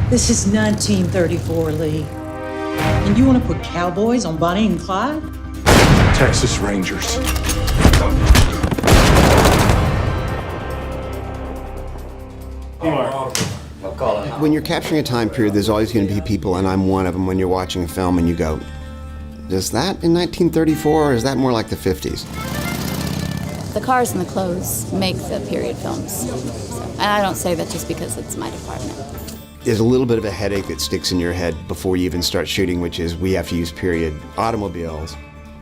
This is 1934, Lee. And you want to put cowboys on Bonnie and Clyde? Texas Rangers. When you're capturing a time period, there's always going to be people, and I'm one of them, when you're watching a film and you go, is that in 1934 or is that more like the 50s? The cars and the clothes make the period films. So, and I don't say that just because it's my department. There's a little bit of a headache that sticks in your head before you even start shooting, which is we have to use period automobiles.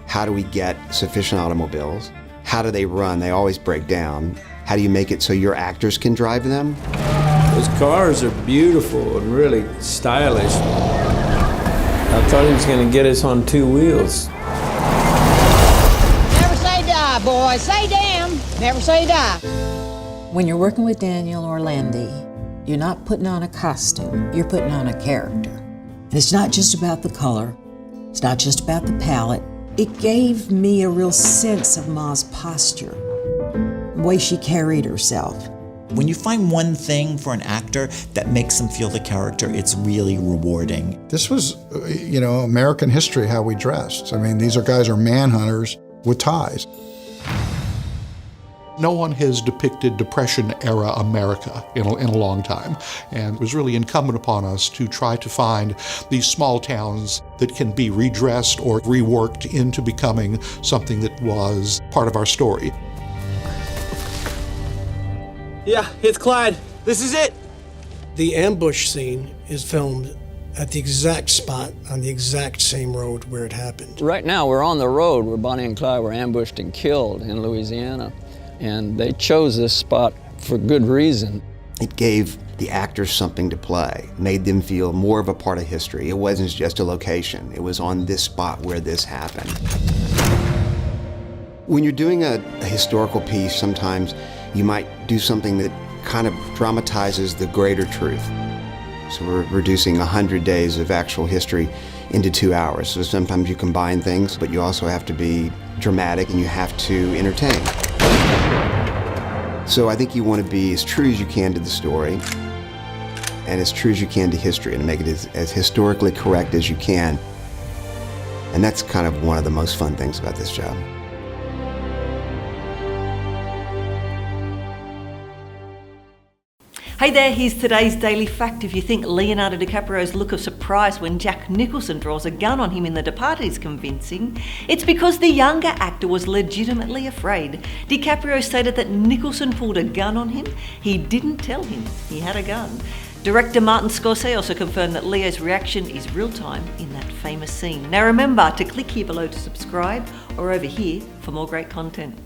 How do we get sufficient automobiles? How do they run? They always break down. How do you make it so your actors can drive them? Those cars are beautiful and really stylish. I thought he was going to get us on two wheels. Never say die, boys. Say damn. Never say die. When you're working with Daniel or Landy, you're not putting on a costume, you're putting on a character. And it's not just about the color, it's not just about the palette. It gave me a real sense of Ma's posture, the way she carried herself. When you find one thing for an actor that makes them feel the character, it's really rewarding. This was, American history, how we dressed. I mean, these guys are manhunters with ties. No one has depicted Depression-era America in a long time, and it was really incumbent upon us to try to find these small towns that can be redressed or reworked into becoming something that was part of our story. Yeah, it's Clyde. This is it. The ambush scene is filmed at the exact spot on the exact same road where it happened. Right now, we're on the road where Bonnie and Clyde were ambushed and killed in Louisiana. And they chose this spot for good reason. It gave the actors something to play, made them feel more of a part of history. It wasn't just a location. It was on this spot where this happened. When you're doing a historical piece, sometimes you might do something that kind of dramatizes the greater truth. So we're reducing 100 days of actual history into 2 hours. So sometimes you combine things, but you also have to be dramatic and you have to entertain. So I think you want to be as true as you can to the story and as true as you can to history and make it as historically correct as you can. And that's kind of one of the most fun things about this job. Hey there, here's today's Daily Fact. If you think Leonardo DiCaprio's look of surprise when Jack Nicholson draws a gun on him in The Departed is convincing, it's because the younger actor was legitimately afraid. DiCaprio stated that Nicholson pulled a gun on him. He didn't tell him he had a gun. Director Martin Scorsese also confirmed that Leo's reaction is real-time in that famous scene. Now remember to click here below to subscribe or over here for more great content.